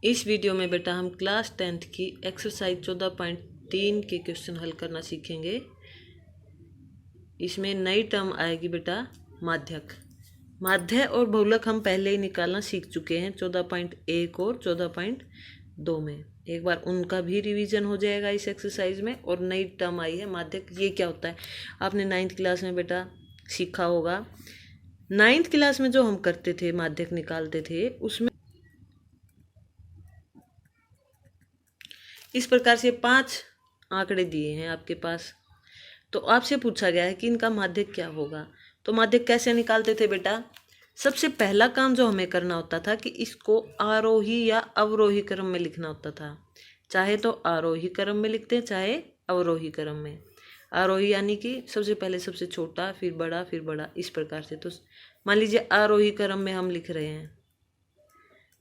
इस वीडियो में बेटा हम क्लास 10th की एक्सरसाइज 14.3 के क्वेश्चन हल करना सीखेंगे। इसमें नई टर्म आएगी बेटा माध्यक। माध्य और बहुलक हम पहले ही निकालना सीख चुके हैं 14.1 और 14.2 में। एक बार उनका भी रिवीजन हो जाएगा इस एक्सरसाइज में। और नई टर्म आई है माध्यक। ये क्या होता है आपने 9th क्लास में बेटा सीखा होगा। 9th क्लास में जो हम करते थे माध्यक निकालते थे उसमें इस प्रकार से 5 आंकड़े दिए हैं आपके पास। तो आपसे पूछा गया है कि इनका माध्यक क्या होगा। तो माध्यक कैसे निकालते थे बेटा। सबसे पहला काम जो हमें करना होता था कि इसको आरोही या अवरोही क्रम में लिखना होता था। चाहे तो आरोही क्रम में लिखते हैं चाहे अवरोही क्रम में। आरोही यानी कि सबसे पहले सबसे छोटा फिर बड़ा इस प्रकार से। तो मान लीजिए आरोही क्रम में हम लिख रहे हैं।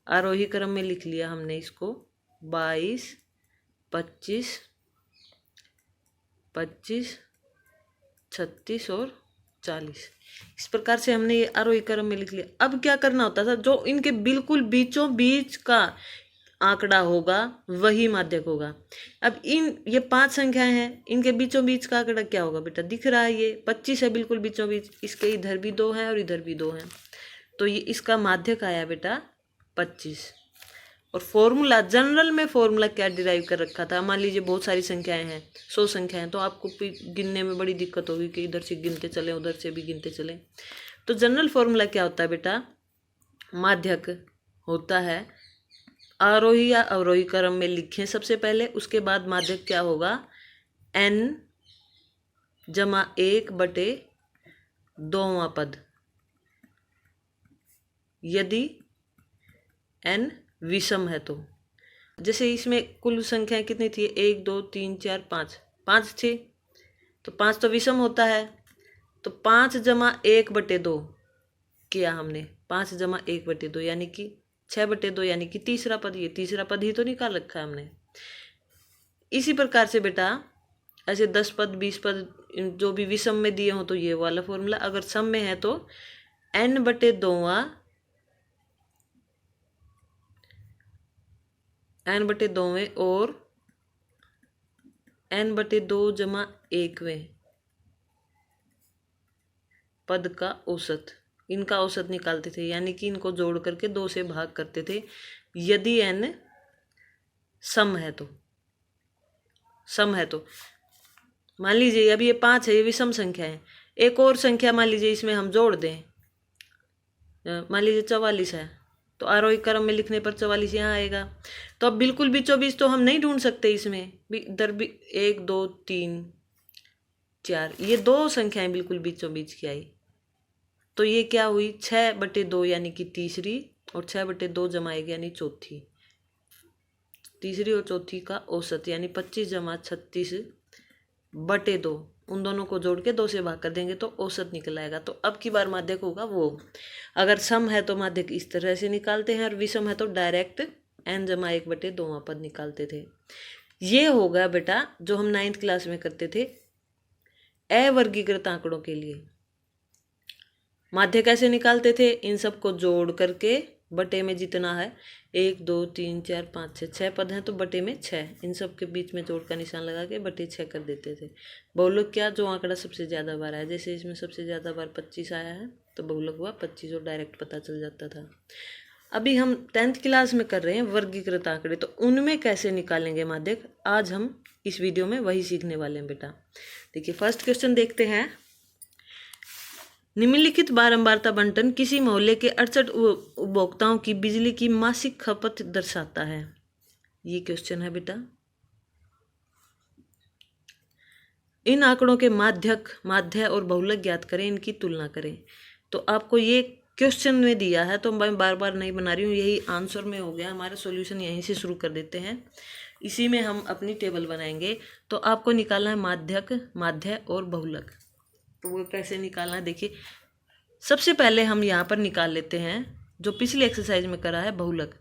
आरोही क्रम में लिख लिया हमने इसको 22 25 25 36 और 40। इस प्रकार से हमने ये आरोही क्रम में लिख लिया। अब क्या करना होता था, जो इनके बिल्कुल बीचों बीच का आंकड़ा होगा वही माध्यक होगा। अब ये 5 संख्याएं हैं, इनके बीचों बीच का आंकड़ा क्या होगा बेटा, दिख रहा है ये 25 है बिल्कुल बीचों बीच। इसके इधर भी 2 हैं और इधर भी 2 हैं। तो ये इसका माध्यक आया बेटा 25। और फॉर्मूला जनरल में फॉर्मूला क्या डिराइव कर रखा था। मान लीजिए बहुत सारी संख्याएं हैं, 100 संख्याएं, तो आपको गिनने में बड़ी दिक्कत होगी कि इधर से गिनते चले उधर से भी गिनते चले। तो जनरल फॉर्मूला क्या होता है बेटा, माध्यक होता है आरोही या अवरोही क्रम में लिखें सबसे पहले, उसके बाद माध्यक क्या होगा n जमा 1/2वां पद, यदि n विषम है तो। जैसे इसमें कुल संख्या कितनी थी, 1 2 3 4 5 थी, तो 5 तो विषम होता है। तो 5 जमा 1/2 किया हमने, 5 जमा 1/2 यानी कि 6/2 यानी कि तीसरा पद। ये तीसरा पद ही तो निकाल रखा है हमने। इसी प्रकार से बेटा ऐसे 10 पद 20 पद जो भी विषम में दिए हो तो ये वाला फॉर्मूला, अगर सम में है तो n/2 n/2 और n/2 जमा 1वें पद का औसत, इनका औसत निकालते थे। यानी कि इनको जोड़ करके 2 से भाग करते थे यदि n सम है तो। सम है तो मान लीजिए अब ये 5 है, ये विषम संख्या है। एक और संख्या मान लीजिए इसमें हम जोड़ दें, मान लीजिए 44 है, तो आरोही क्रम में लिखने पर 44 यहाँ आएगा। तो अब बिल्कुल बीचों बीच तो हम नहीं ढूंढ सकते, इसमें इधर भी 1 2 3 4 ये 2 संख्याएं बिल्कुल बीचों बीच की आई। तो ये क्या हुई 6/2 यानी कि तीसरी, और 6/2 जमा 1 यानी चौथी। तीसरी और चौथी का औसत यानी 25 जमा 36/2, उन दोनों को जोड़ के 2 से भाग कर देंगे तो औसत निकल आएगा। तो अब की बार माध्यक होगा वो। अगर सम है तो माध्यक इस तरह से निकालते हैं, और विषम है तो डायरेक्ट n जमा 1/2वां पद निकालते थे। ये होगा बेटा जो हम 9th क्लास में करते थे अवर्गीकृत आंकड़ों के लिए। माध्यक कैसे निकालते थे, इन सबको जोड़ करके बटे में जितना है 1 2 3 4 5 6 पद हैं तो बटे में 6, इन सब के बीच में जोड़ का निशान लगा के बटे 6 कर देते थे। बहुलक क्या, जो आंकड़ा सबसे ज़्यादा बार आया। जैसे इसमें सबसे ज़्यादा बार 25 आया है तो बहुलक हुआ 25 और डायरेक्ट पता चल जाता था। अभी हम 10th क्लास में कर रहे हैं वर्गीकृत आंकड़े, तो उनमें कैसे निकालेंगे माध्यक, आज हम इस वीडियो में वही सीखने वाले हैं बेटा। देखिए फर्स्ट क्वेश्चन देखते हैं। निम्नलिखित बारंबारता बंटन किसी मोहल्ले के 68 उपभोक्ताओं की बिजली की मासिक खपत दर्शाता है। ये क्वेश्चन है बेटा। इन आंकड़ों के माध्यक, माध्य और बहुलक ज्ञात करें, इनकी तुलना करें। तो आपको ये क्वेश्चन में दिया है तो मैं बार बार नहीं बना रही हूँ, यही आंसर में हो गया। हमारा सॉल्यूशन यहीं से शुरू कर देते हैं, इसी में हम अपनी टेबल बनाएंगे। तो आपको निकालना है माध्यक, माध्य और बहुलक। तो वो कैसे निकालना है देखिए। सबसे पहले हम यहाँ पर निकाल लेते हैं जो पिछले एक्सरसाइज में करा है बहुलक।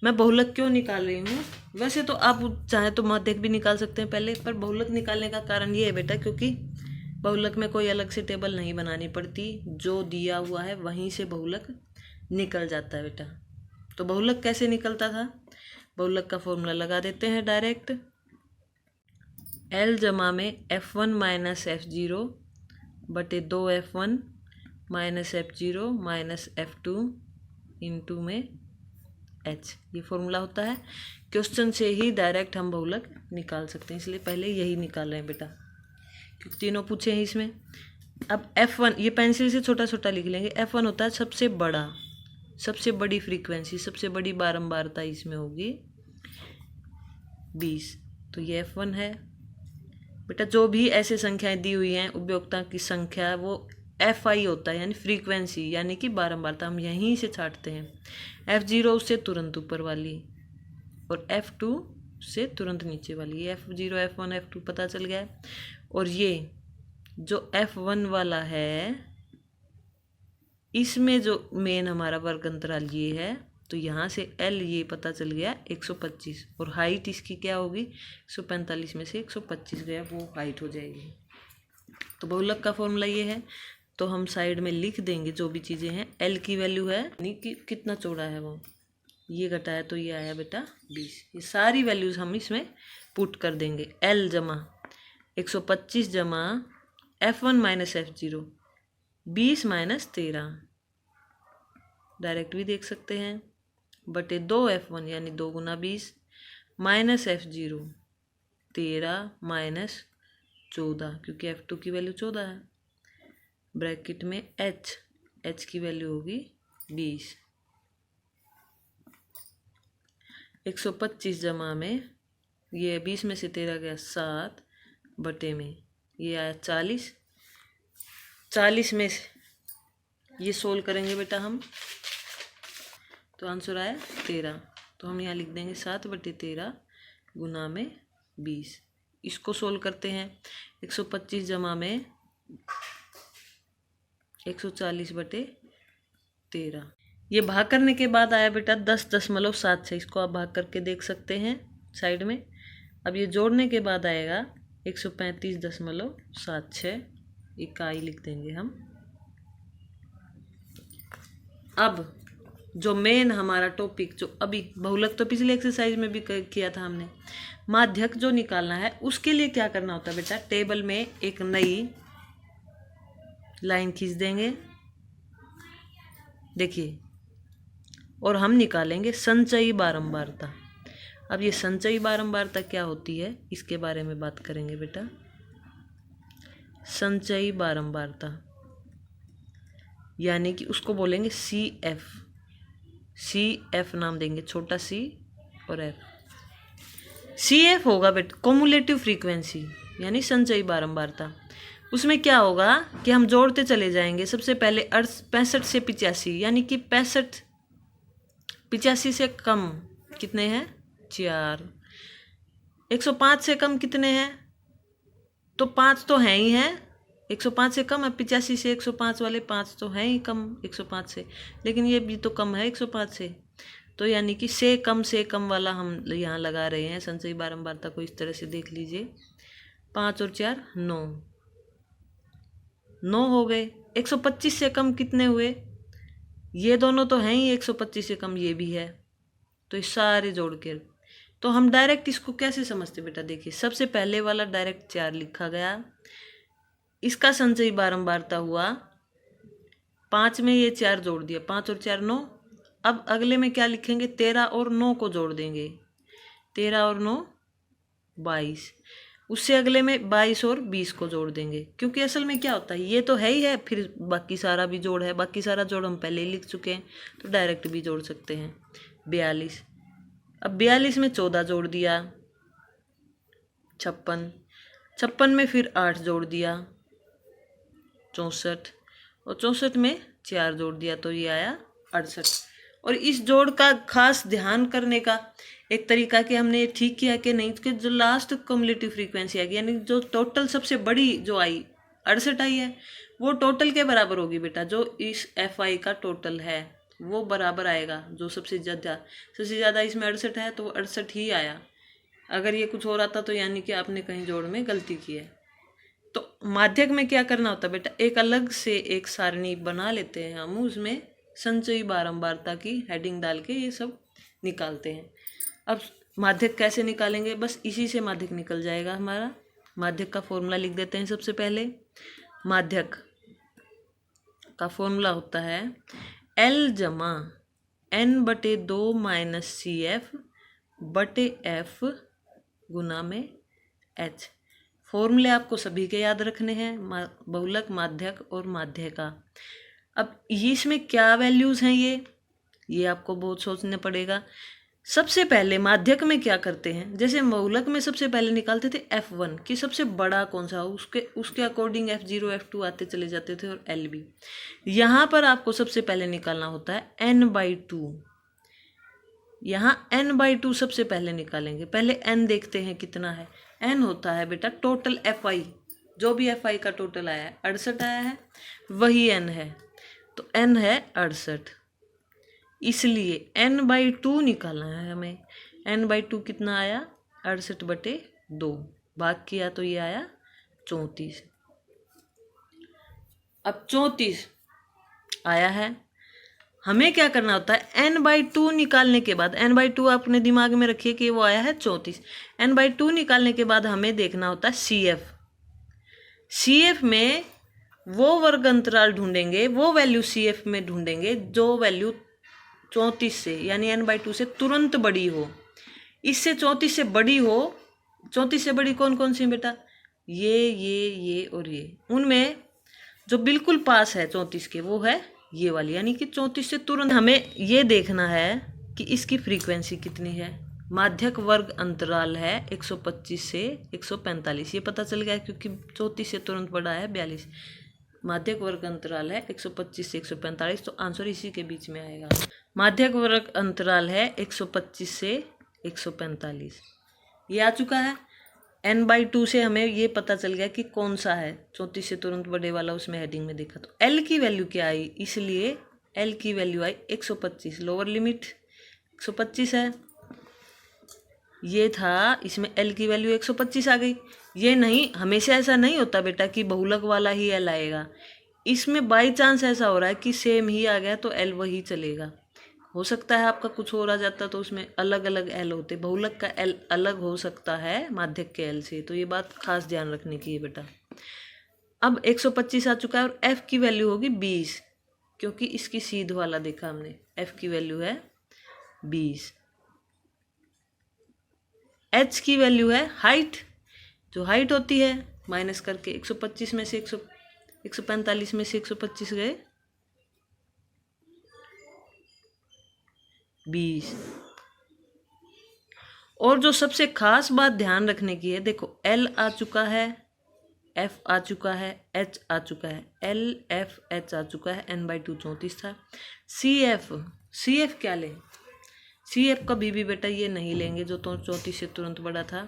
मैं बहुलक क्यों निकाल रही हूँ, वैसे तो आप चाहे तो माध्यक भी निकाल सकते हैं पहले, पर बहुलक निकालने का कारण ये है बेटा क्योंकि बहुलक में कोई अलग से टेबल नहीं बनानी पड़ती, जो दिया हुआ है वहीं से बहुलक निकल जाता है बेटा। तो बहुलक कैसे निकलता था, बहुलक का फॉर्मूला लगा देते हैं डायरेक्ट। L जमा में F1 माइनस F0 बटे 2F1 minus F0 minus F2 into में H, ये फॉर्मूला होता है। क्वेश्चन से ही डायरेक्ट हम बहुलक निकाल सकते हैं, इसलिए पहले यही निकाल रहे हैं बेटा, क्योंकि तीनों पूछे हैं इसमें। अब F1 ये पेंसिल से छोटा छोटा लिख लेंगे। F1 होता है सबसे बड़ा, सबसे बड़ी फ्रीक्वेंसी, सबसे बड़ी बारंबारता इसमें होगी 20, तो ये F1 है बेटा। जो भी ऐसे संख्याएं दी हुई हैं उपयोक्ता की संख्या, वो Fi होता है, यानी फ्रीक्वेंसी, यानी कि बारंबारता। हम यहीं से छांटते हैं। F0 उससे तुरंत ऊपर वाली और F2 से तुरंत नीचे वाली। ये F0 F1 F2 पता चल गया। और ये जो F1 वाला है, इसमें जो मेन हमारा वर्ग अंतराल ये है, तो यहाँ से L ये पता चल गया 125, और हाइट इसकी क्या होगी 145 में से 125 गया, वो हाइट हो जाएगी। तो बहुलक का फॉर्मूला ये है। तो हम साइड में लिख देंगे जो भी चीज़ें हैं। L की वैल्यू है, यानी कि कितना चौड़ा है वो, ये घटाया तो ये आया बेटा 20। ये सारी वैल्यूज़ हम इसमें पुट कर देंगे। L जमा 125 जमा F1 minus F0 20 minus 13, direct भी देख सकते हैं, बटे 2F1 यानी 2 गुना 20 माइनस F0 13 माइनस 14, क्योंकि F2 की वैल्यू 14 है। ब्रैकेट में H की वैल्यू होगी 20। 125 जमा में ये 20 में से 13 गया 7 बटे में ये आया 40। 40 में से ये सोल्व करेंगे बेटा हम, तो आंसर आया 13। तो हम यहाँ लिख देंगे 7 बटे 13 गुना में 20। इसको सोल्व करते हैं। 125 जमा में 140 बटे 13, ये भाग करने के बाद आया बेटा 10.76। इसको आप भाग करके देख सकते हैं साइड में। अब ये जोड़ने के बाद आएगा 135.76, इकाई लिख देंगे हम। अब जो मेन हमारा टॉपिक, जो अभी बहुलक तो पिछले एक्सरसाइज में भी किया था हमने, माध्यक जो निकालना है उसके लिए क्या करना होता है बेटा, टेबल में एक नई लाइन खींच देंगे, देखिए, और हम निकालेंगे संचयी बारंबारता। अब ये संचयी बारंबारता क्या होती है, इसके बारे में बात करेंगे बेटा। संचयी बारंबारता यानी कि उसको बोलेंगे CF नाम देंगे, छोटा c और f। CF होगा बेटा कॉमुलेटिव फ्रीक्वेंसी, यानी संचयी बारंबारता। उसमें क्या होगा कि हम जोड़ते चले जाएंगे। सबसे पहले 65 से 85, यानी कि 85 से कम कितने हैं 4। 105 से कम कितने हैं, तो 5 तो हैं ही हैं। 105 से कम है, 85 से 105 वाले 5 तो हैं ही कम 105 से, लेकिन ये भी तो कम है 105 से। तो यानी कि से कम वाला हम यहाँ लगा रहे हैं। संचयी बारंबारता को इस तरह से देख लीजिए, 5 और 4 9 हो गए। 125 से कम कितने हुए, ये दोनों तो हैं ही, 125 से कम ये भी है, तो ये सारे जोड़ के। तो हम डायरेक्ट इसको कैसे समझते बेटा, देखिए सबसे पहले वाला डायरेक्ट 4 लिखा गया, इसका संचयी बारंबारता हुआ 5 में ये 4 जोड़ दिया, 5 और 4 9। अब अगले में क्या लिखेंगे, 13 और 9 को जोड़ देंगे, 13 और 9 22। उससे अगले में 22 और 20 को जोड़ देंगे, क्योंकि असल में क्या होता है, ये तो है ही है, फिर बाकी सारा भी जोड़ है। बाकी सारा जोड़ हम पहले ही लिख चुके हैं, तो डायरेक्ट भी जोड़ सकते हैं। 42, अब 42 में 14 जोड़ दिया, 56 में फिर 8 जोड़ दिया, 64, और 64 में 4 जोड़ दिया, तो ये आया 68। और इस जोड़ का खास ध्यान करने का एक तरीका कि हमने ठीक किया कि नहीं, कि जो लास्ट कम्युलेटिव फ्रीक्वेंसी आएगी, यानी जो टोटल सबसे बड़ी जो आई 68 आई है, वो टोटल के बराबर होगी बेटा। जो इस FI का टोटल है वो बराबर आएगा, जो सबसे ज़्यादा इसमें 68 है, तो 68 ही आया। अगर ये कुछ हो रहा था तो यानी कि आपने कहीं जोड़ में गलती की है। तो माध्यक में क्या करना होता है बेटा, एक अलग से एक सारणी बना लेते हैं हम, उसमें संचयी बारंबारता की हेडिंग डाल के ये सब निकालते हैं। अब माध्यक कैसे निकालेंगे, बस इसी से माध्यक निकल जाएगा हमारा। माध्यक का फॉर्मूला लिख देते हैं सबसे पहले। माध्यक का फॉर्मूला होता है L जमा N/2 माइनस CF बटे F गुना में H। फॉर्मूले आपको सभी के याद रखने हैं, बहुलक, माध्यक और माध्य का। अब इसमें क्या वैल्यूज़ हैं ये आपको बहुत सोचना पड़ेगा। सबसे पहले माध्यक में क्या करते हैं, जैसे बहुलक में सबसे पहले निकालते थे F1 कि सबसे बड़ा कौन सा हो, उसके अकॉर्डिंग F0 F2 आते चले जाते थे और LB। यहाँ पर आपको सबसे पहले निकालना होता है N/2। यहाँ N/2 सबसे पहले निकालेंगे। पहले N देखते हैं कितना है। N होता है बेटा टोटल FI, जो भी FI का टोटल आया है 68 आया है, वही N है। तो N है 68, इसलिए N/2 निकालना है हमें। N/2 कितना आया 68/2, भाग किया तो ये आया 34। अब 34 आया है, हमें क्या करना होता है N/2 निकालने के बाद, N/2 अपने दिमाग में रखिए कि वो आया है 34। N/2 निकालने के बाद हमें देखना होता है CF। CF में वो वर्ग अंतराल ढूंढेंगे, वो वैल्यू CF में ढूंढेंगे जो वैल्यू 34 से यानी N/2 से तुरंत बड़ी हो। इससे 34 से बड़ी हो, 34 से बड़ी कौन कौन सी बेटा, ये और ये। उनमें जो बिल्कुल पास है 34 के वो है ये वाली, यानी कि 34 से तुरंत। हमें ये देखना है कि इसकी फ्रीक्वेंसी कितनी है। माध्यक वर्ग अंतराल है 125 से 145, ये पता चल गया क्योंकि 34 से तुरंत बड़ा है 42। माध्यक वर्ग अंतराल है 125 से 145, तो आंसर इसी के बीच में आएगा। माध्यक वर्ग अंतराल है 125 से 145, ये आ चुका है। N/2 से हमें ये पता चल गया कि कौन सा है 34 से तुरंत बड़े वाला, उसमें हेडिंग में देखा। तो L की वैल्यू क्या आई, इसलिए L की वैल्यू आई 125, लोअर लिमिट 125 है, ये था। इसमें L की वैल्यू 125 आ गई। ये नहीं, हमेशा ऐसा नहीं होता बेटा कि बहुलक वाला ही L आएगा। इसमें बाई चांस ऐसा हो रहा है कि सेम ही आ गया तो L वही चलेगा। हो सकता है आपका कुछ और आ जाता तो उसमें अलग अलग L होते, बहुलक का L अलग हो सकता है माध्यक के L से, तो ये बात खास ध्यान रखने की है बेटा। अब 125 आ चुका है और F की वैल्यू होगी 20, क्योंकि इसकी सीध वाला देखा हमने। F की वैल्यू है 20। H की वैल्यू है हाइट, जो हाइट होती है माइनस करके 125 में से 145 में से 125 गए 20। और जो सबसे खास बात ध्यान रखने की है, देखो L आ चुका है, F आ चुका है, H आ चुका है, L F H आ चुका है। N/2 34 था। CF क्या ले, CF कभी भी बेटा ये नहीं लेंगे जो 34 से तुरंत बड़ा था,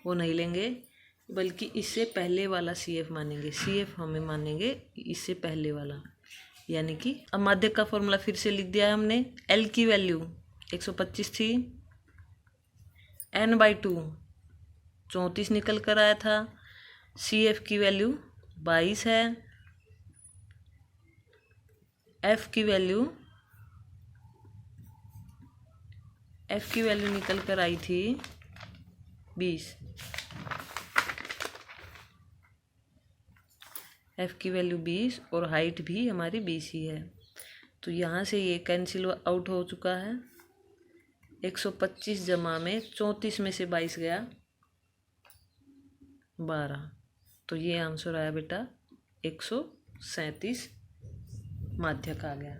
वो नहीं लेंगे, बल्कि इससे पहले वाला CF मानेंगे। CF हमें मानेंगे इससे पहले वाला, यानी कि अब माध्यक का फॉर्मूला फिर से लिख दिया है हमने। L की वैल्यू 125 थी, N/2 34 निकल कर आया था, CF की वैल्यू 22 है, F की वैल्यू निकल कर आई थी 20। F की वैल्यू 20 और हाइट भी हमारी 20 ही है, तो यहाँ से ये कैंसिल आउट हो चुका है। 125 जमा में 34 में से 22 गया 12, तो ये आंसर आया बेटा 137 माध्यक आ गया।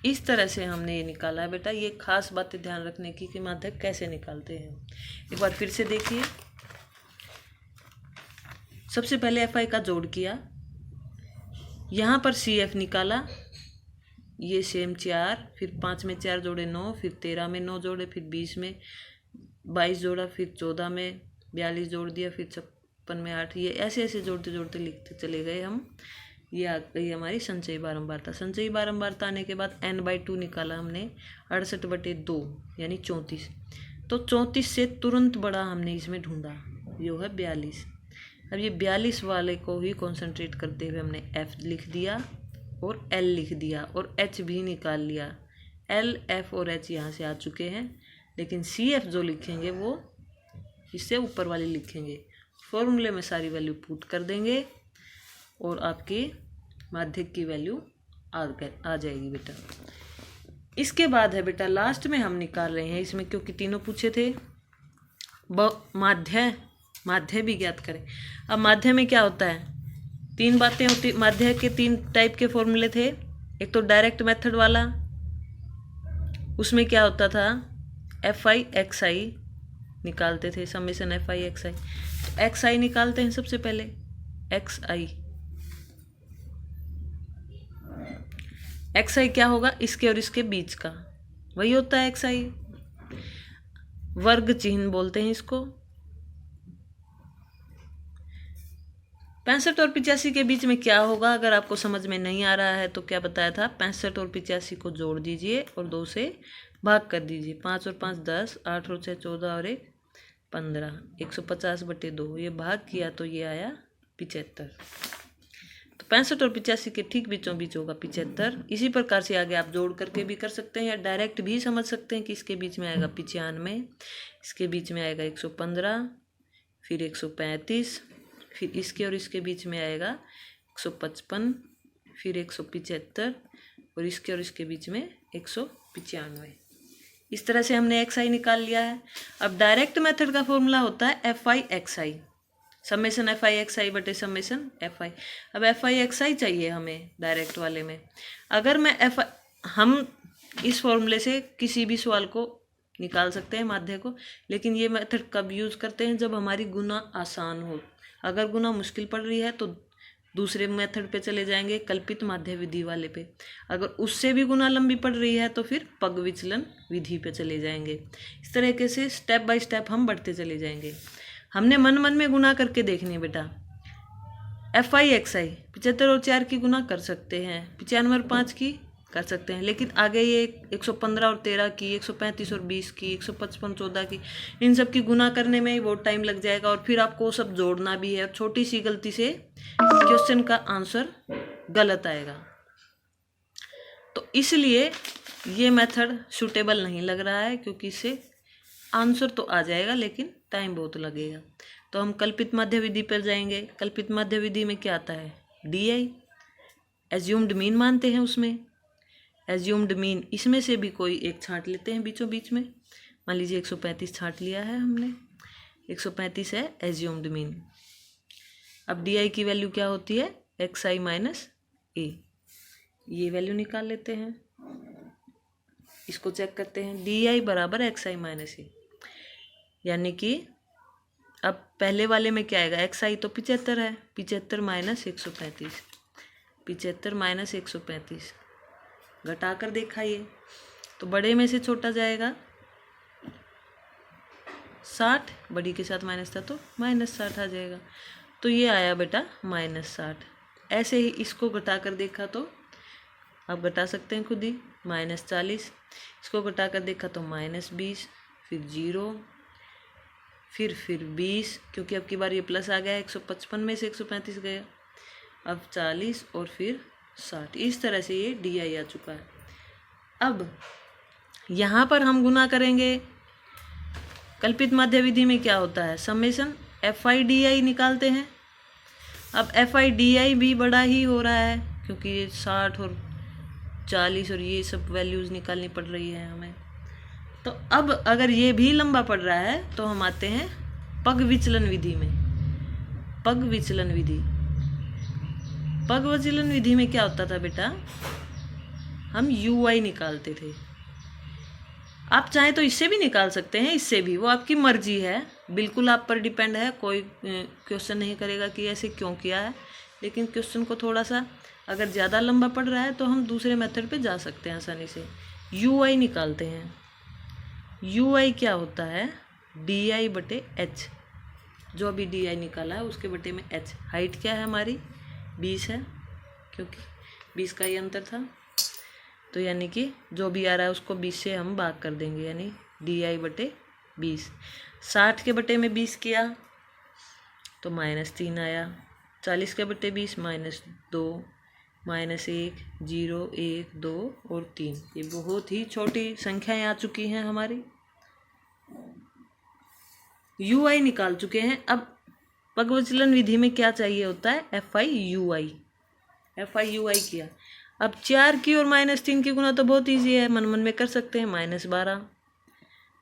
इस तरह से हमने ये निकाला है बेटा। ये खास बातें ध्यान रखने की कि माध्यक कैसे निकालते हैं। एक बार फिर से देखिए, सबसे पहले FI का जोड़ किया, यहाँ पर CF निकाला, ये सेम 4, फिर 5 में 4 जोड़े 9, फिर 13 में 9 जोड़े, फिर 20 में 22 जोड़ा, फिर 14 में 42 जोड़ दिया, फिर 56 में 8। ये ऐसे ऐसे जोड़ते जोड़ते लिखते चले गए हम। ये आ गई हमारी संचयी बारंबारता। संचयी बारंबारता आने के बाद N/2 निकाला हमने 68/2 यानी 34। तो 34 से तुरंत बड़ा हमने इसमें ढूंढा, जो है 42। अब ये 42 वाले को ही कॉन्सेंट्रेट करते हुए हमने F लिख दिया और L लिख दिया और H भी निकाल लिया। L, F और H यहाँ से आ चुके हैं, लेकिन CF जो लिखेंगे वो इससे ऊपर वाले लिखेंगे। फॉर्मूले में सारी वैल्यू पुट कर देंगे और आपके माध्यक की वैल्यू आ जाएगी बेटा। इसके बाद है बेटा लास्ट में हम निकाल रहे हैं इसमें, क्योंकि तीनों पूछे थे, माध्य भी ज्ञात करें। अब माध्य में क्या होता है, तीन बातें होती। माध्य के तीन टाइप के फॉर्मूले थे। एक तो डायरेक्ट मेथड वाला, उसमें क्या होता था, FI XI निकालते थे, समेशन FI XI। तो XI निकालते हैं सबसे पहले, XI क्या होगा, इसके और इसके बीच का, वही होता है XI। वर्ग चिन्ह बोलते हैं इसको। 65 और 85 के बीच में क्या होगा, अगर आपको समझ में नहीं आ रहा है तो क्या बताया था, 65 और 85 को जोड़ दीजिए और 2 से भाग कर दीजिए। 5 और 5 10, 8 और 6 14 और 1 15, 150/2। ये भाग किया तो ये आया 75। तो 65 और 85 के ठीक बीचों बीच होगा 75। इसी प्रकार से आगे आप जोड़ करके भी कर सकते हैं या डायरेक्ट भी समझ सकते हैं कि इसके बीच में आएगा 95, इसके बीच में आएगा 115, फिर 135, फिर इसके और इसके बीच में आएगा 155, फिर 175 और इसके और इसके बीच में 195। इस तरह से हमने XI निकाल लिया है। अब डायरेक्ट मेथड का फॉर्मूला होता है FI XI, summation FI XI बटे समेशन FI। अब FI XI चाहिए हमें डायरेक्ट वाले में। अगर मैं हम इस फॉर्मूले से किसी भी सवाल को निकाल सकते हैं माध्य को, लेकिन ये मेथड कब यूज़ करते हैं, जब हमारी गुना आसान हो। अगर गुना मुश्किल पड़ रही है तो दूसरे मेथड पे चले जाएंगे, कल्पित माध्य विधि वाले पे। अगर उससे भी गुना लंबी पड़ रही है तो फिर पग विचलन विधि पे चले जाएंगे। इस तरीके से स्टेप बाय स्टेप हम बढ़ते चले जाएंगे। हमने मन में गुना करके देखनी है बेटा। FI XI 75 और 4 की गुना कर सकते हैं, 95 और 5 की कर सकते हैं, लेकिन आगे ये 115 और 13 की, 135 और 20 की, 155 14 की, इन सब की गुना करने में ही बहुत टाइम लग जाएगा और फिर आपको सब जोड़ना भी है। छोटी सी गलती से क्वेश्चन का आंसर गलत आएगा। तो इसलिए ये मेथड सूटेबल नहीं लग रहा है, क्योंकि इससे आंसर तो आ जाएगा लेकिन टाइम बहुत लगेगा। तो हम कल्पित माध्य विधि पर जाएंगे। कल्पित माध्य विधि में क्या आता है, DI एज्यूम्ड मीन मानते हैं। उसमें एज्यूम्ड मीन, इसमें से भी कोई एक छांट लेते हैं बीचों बीच में। मान लीजिए 135 छांट लिया है हमने, 135 है एज्यूम्ड मीन। अब DI की वैल्यू क्या होती है, XI माइनस A। ये वैल्यू निकाल लेते हैं, इसको चेक करते हैं। DI बराबर XI माइनस A, यानी कि अब पहले वाले में क्या आएगा, XI तो 75 है, 75 माइनस 135, 75 माइनस 135 घटाकर देखा ये तो बड़े में से छोटा जाएगा 60, बड़ी के साथ माइनस था तो -60 आ जाएगा। तो ये आया बेटा -60। ऐसे ही इसको घटाकर देखा तो आप घटा सकते हैं खुद ही, -40। इसको घटाकर देखा तो -20, फिर 0, फिर 20, क्योंकि अब की बार ये प्लस आ गया, 155 में से 135 गया, अब 40 और फिर 60। इस तरह से ये DI आ चुका है। अब यहाँ पर हम गुना करेंगे। कल्पित माध्य विधि में क्या होता है, समेशन FI DI निकालते हैं। अब FI DI भी बड़ा ही हो रहा है, क्योंकि ये 60 और 40 और ये सब वैल्यूज़ निकालनी पड़ रही है हमें। तो अब अगर ये भी लंबा पड़ रहा है तो हम आते हैं पग विचलन विधि में। पग विचलन विधि, पग विचलन विधि में क्या होता था बेटा, हम UI निकालते थे। आप चाहे तो इससे भी निकाल सकते हैं, इससे भी, वो आपकी मर्जी है, बिल्कुल आप पर डिपेंड है। कोई क्वेश्चन नहीं करेगा कि ऐसे क्यों किया है, लेकिन क्वेश्चन को थोड़ा सा अगर ज़्यादा लंबा पड़ रहा है तो हम दूसरे मेथड पे जा सकते हैं आसानी से। UI निकालते हैं। UI क्या होता है, DI बटे H। जो अभी DI निकाला है उसके बटे में H। हाइट क्या है हमारी, 20 है, क्योंकि 20 का ही अंतर था। तो यानी कि जो भी आ रहा है उसको 20 से हम भाग कर देंगे, यानी DI बटे 20। 60 के बटे में 20 किया तो -3 आया, 40 के बटे 20 -2, -1, 0, 1, 2 और 3। ये बहुत ही छोटी संख्याएं आ चुकी हैं हमारी। UI निकाल चुके हैं। अब पगविचलन विधि में क्या चाहिए होता है? FI UI किया। अब 4 की और -3 की गुना तो बहुत ईजी है, मन मन में कर सकते हैं। -12,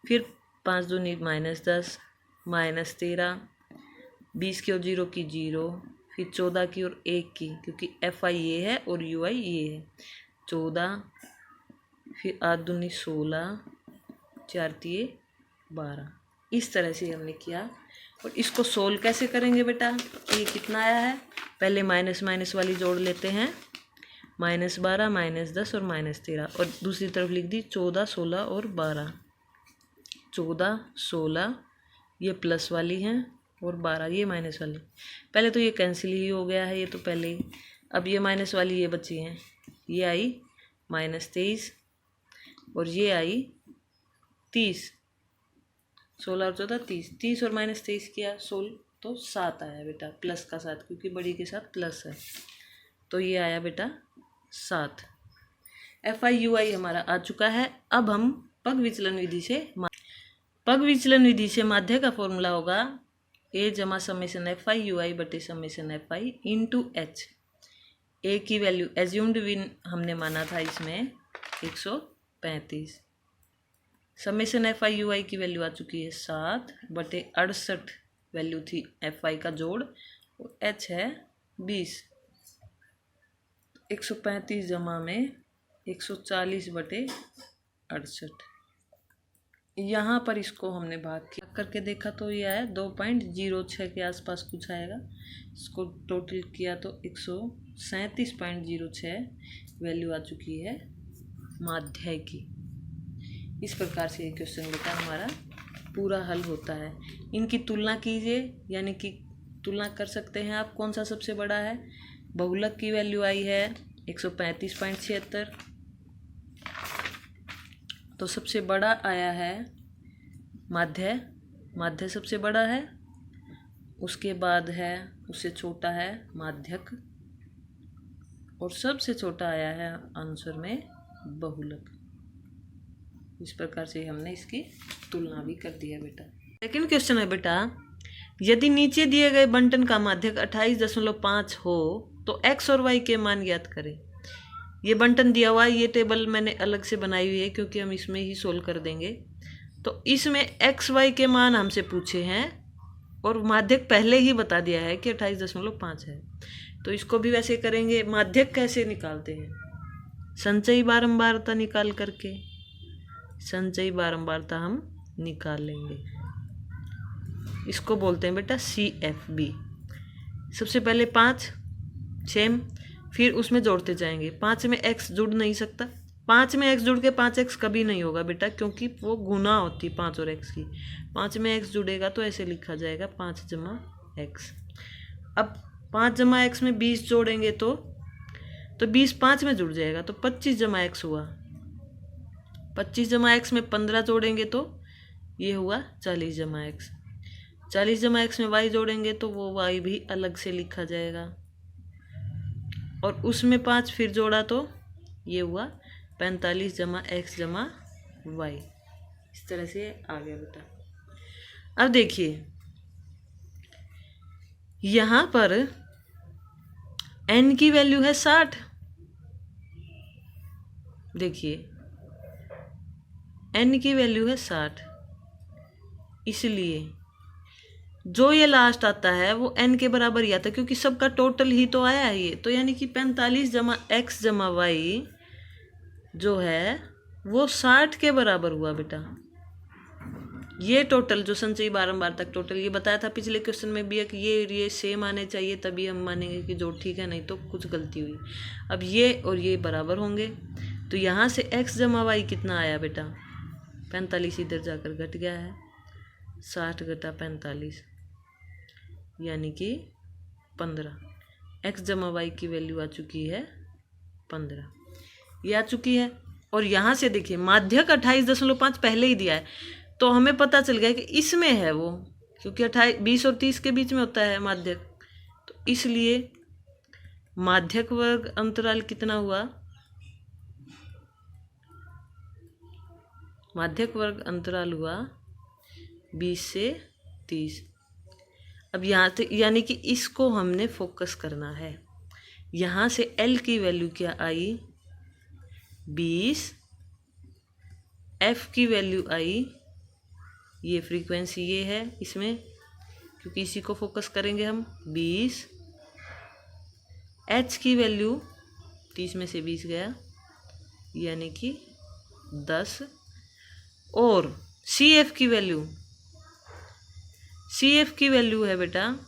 फिर 5 दूनी -10, -13, 20 की और 0 की 0, फिर 14 की और 1 की, क्योंकि FI ये है और UI ये है। 14, फिर 8 दूनी 16, 4 तिये 12। इस तरह से हमने किया। और इसको सोल्व कैसे करेंगे बेटा? ये कितना आया है? पहले माइनस माइनस वाली जोड़ लेते हैं। -12, -10 और -13, और दूसरी तरफ लिख दी 14, 16 और 12। 14, 16 ये प्लस वाली हैं और 12 ये माइनस वाली। पहले तो ये कैंसिल ही हो गया है, ये तो पहले ही। अब ये माइनस वाली ये बची हैं, ये आई -23 और ये आई 30। 16 और 14 30, 30 और -23 किया 16, तो 7 आया बेटा, प्लस का 7, क्योंकि बड़ी के साथ प्लस है। तो ये आया बेटा 7। FI UI हमारा आ चुका है। अब हम पग विचलन विधि से माध्य का फॉर्मूला होगा A जमा समेशन FI UI बटे summation FI into H। A की वैल्यू एज्यूम्ड विन हमने माना था इसमें 135। समेशन FI UI की वैल्यू आ चुकी है 7 बटे 68 वैल्यू थी FI का जोड़, और H है 20। 135 जमा में 140 बटे 68। यहाँ पर इसको हमने भाग किया करके देखा तो ये आया 2.06 के आसपास कुछ आएगा। इसको टोटल किया तो 137.06 वैल्यू आ चुकी है माध्य की। इस प्रकार से ये क्वेश्चन बेटा हमारा पूरा हल होता है। इनकी तुलना कीजिए, यानी कि तुलना कर सकते हैं आप कौन सा सबसे बड़ा है। बहुलक की वैल्यू आई है 135.76, तो सबसे बड़ा आया है माध्य सबसे बड़ा है, उसके बाद है उससे छोटा है माध्यक, और सबसे छोटा आया है आंसर में बहुलक। इस प्रकार से हमने इसकी तुलना भी कर दी है बेटा। सेकंड क्वेश्चन है बेटा, यदि नीचे दिए गए बंटन का माध्यक 28.5 हो तो x और y के मान ज्ञात करें। ये बंटन दिया हुआ है, ये टेबल मैंने अलग से बनाई हुई है क्योंकि हम इसमें ही सोल्व कर देंगे। तो इसमें x y के मान हमसे पूछे हैं और माध्यक पहले ही बता दिया है कि 28.5 है। तो इसको भी वैसे करेंगे। माध्यक कैसे निकालते हैं? संचयी बारंबारता निकाल करके, संचयी बारंबारता हम निकाल लेंगे। इसको बोलते हैं बेटा CFB। सबसे पहले 5 सेम, फिर उसमें जोड़ते जाएंगे। 5 में x जुड़ नहीं सकता, 5 में x जुड़ के 5x कभी नहीं होगा बेटा, क्योंकि वो गुना होती 5 और x की। 5 में x जुड़ेगा तो ऐसे लिखा जाएगा 5 जमा x। अब 5 जमा x में 20 जोड़ेंगे तो 20 5 में जुड़ जाएगा, तो 25 जमा x हुआ। 25 जमा x में 15 जोड़ेंगे तो ये हुआ 40 जमा x। 40 जमा x में y जोड़ेंगे तो वो y भी अलग से लिखा जाएगा, और उसमें 5 फिर जोड़ा तो ये हुआ 45 जमा x जमा y। इस तरह से आ गया बेटा। अब देखिए यहाँ पर n की वैल्यू है 60। देखिए n की वैल्यू है 60, इसलिए जो ये लास्ट आता है वो n के बराबर ही आता है, क्योंकि सबका टोटल ही तो आया है ये। तो यानी कि 45 जमा x जमा y जो है वो 60 के बराबर हुआ बेटा। ये टोटल जो संचयी बारंबार तक टोटल ये बताया था पिछले क्वेश्चन में भी है कि ये सेम आने चाहिए, तभी हम मानेंगे कि जोड़ ठीक है, नहीं तो कुछ गलती हुई। अब ये और ये बराबर होंगे, तो यहाँ से x जमा y कितना आया बेटा? 45 इधर जाकर घट गया है, 60 घटा 45 यानी कि 15। x जमा y की वैल्यू आ चुकी है 15, ये आ चुकी है। और यहाँ से देखिए माध्यक 28.5 पहले ही दिया है, तो हमें पता चल गया कि इसमें है वो, क्योंकि 20 और 30 के बीच में होता है माध्यक, तो इसलिए माध्यक वर्ग अंतराल कितना हुआ? माध्यक वर्ग अंतराल हुआ 20 से 30। अब यहाँ से यानी कि इसको हमने फोकस करना है। यहाँ से L की वैल्यू क्या आई? 20। F की वैल्यू आई, ये फ्रीक्वेंसी ये है इसमें, क्योंकि इसी को फोकस करेंगे हम, 20। H की वैल्यू 30 में से 20 गया यानी कि 10। और CF की वैल्यू है बेटा,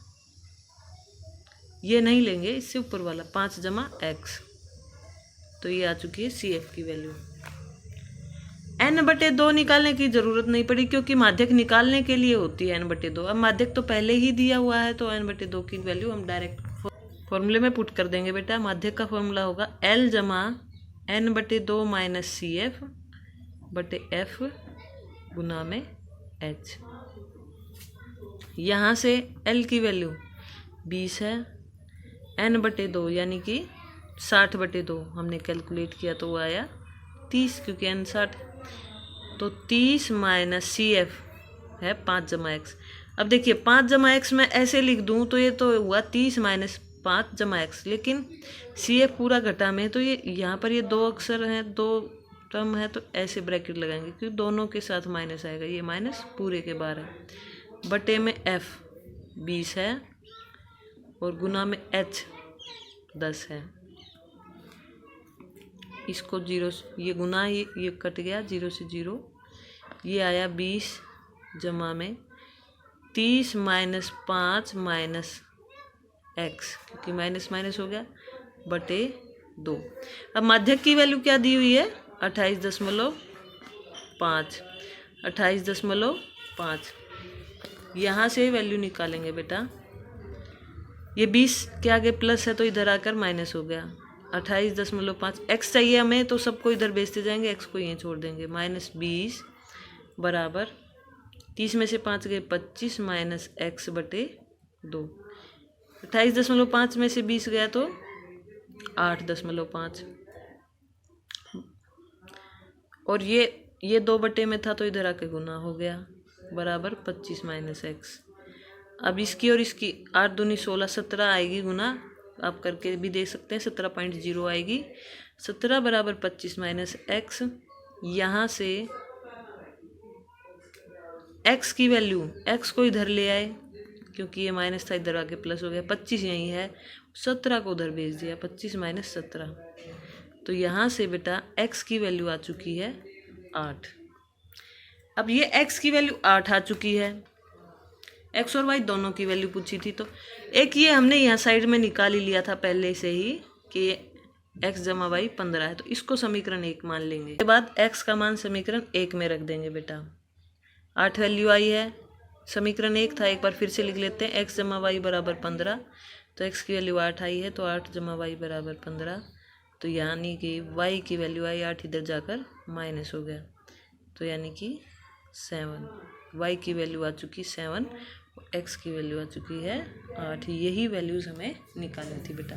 ये नहीं लेंगे, इससे ऊपर वाला 5 जमा x, तो ये आ चुकी है CF की वैल्यू। n/2 निकालने की ज़रूरत नहीं पड़ी, क्योंकि माध्यक निकालने के लिए होती है n/2। अब माध्यक तो पहले ही दिया हुआ है, तो n/2 की वैल्यू हम डायरेक्ट फॉर्मूले में पुट कर देंगे बेटा। माध्यक का फॉर्मूला होगा L जमा n/2 माइनस CF/F गुना में H। यहाँ से L की वैल्यू 20 है, n/2 यानी कि 60/2 हमने कैलकुलेट किया तो वो आया 30, क्योंकि n 60। तो 30 माइनस CF है 5 जमा x। अब देखिए 5 जमा x मैं ऐसे लिख दूं तो ये तो हुआ 30 माइनस 5 जमा x, लेकिन CF पूरा घटा में है, तो ये यहाँ पर ये 2 अक्षर हैं, 2 टर्म है, तो ऐसे ब्रैकेट लगाएंगे, क्योंकि दोनों के साथ माइनस आएगा, ये माइनस पूरे के बाहर है। बटे में F 20 है और गुना में H 10 है। इसको 0, ये गुना, ये कट गया, 0 से 0, ये आया 20 जमा में 30 माइनस 5 माइनस x, क्योंकि माइनस माइनस हो गया, बटे 2। अब माध्यक की वैल्यू क्या दी हुई है? 28.5। 28.5 यहाँ से वैल्यू निकालेंगे बेटा। ये 20 के आगे प्लस है तो इधर आकर माइनस हो गया। 28.5 x चाहिए हमें, तो सबको इधर भेजते जाएंगे, x को यहीं छोड़ देंगे। माइनस 20 बराबर 30 में से 5 गए 25 माइनस x बटे 2। 28.5 में से 20 गया तो 8.5, और ये 2 बटे में था तो इधर आके गुना हो गया, बराबर 25 माइनस x। अब इसकी और इसकी 8 दूनी 16, 17 आएगी गुना, आप करके भी दे सकते हैं, 17.0 आएगी। 17 बराबर 25 माइनस x। यहाँ से x की वैल्यू, x को इधर ले आए, क्योंकि ये माइनस था, इधर आके प्लस हो गया। 25 यहीं है, 17 को उधर भेज दिया, 25 माइनस 17। तो यहाँ से बेटा x की वैल्यू आ चुकी है 8। अब ये x की वैल्यू 8 आ चुकी है, x और y दोनों की वैल्यू पूछी थी, तो एक ये हमने यहाँ साइड में निकाल ही लिया था पहले से ही कि x जमा y 15 है, तो इसको समीकरण 1 मान लेंगे। उसके बाद x का मान समीकरण 1 में रख देंगे बेटा। 8 वैल्यू आई है, समीकरण 1 था, एक बार फिर से लिख लेते हैं। x जमा y बराबर 15, तो x की वैल्यू 8 आई है, तो 8 जमा y बराबर 15, तो यानी कि y की वैल्यू आई 8, इधर जाकर माइनस हो गया, तो यानी कि 7। y की वैल्यू आ चुकी 7, x की वैल्यू आ चुकी है 8। यही वैल्यूज़ हमें निकालनी थी बेटा।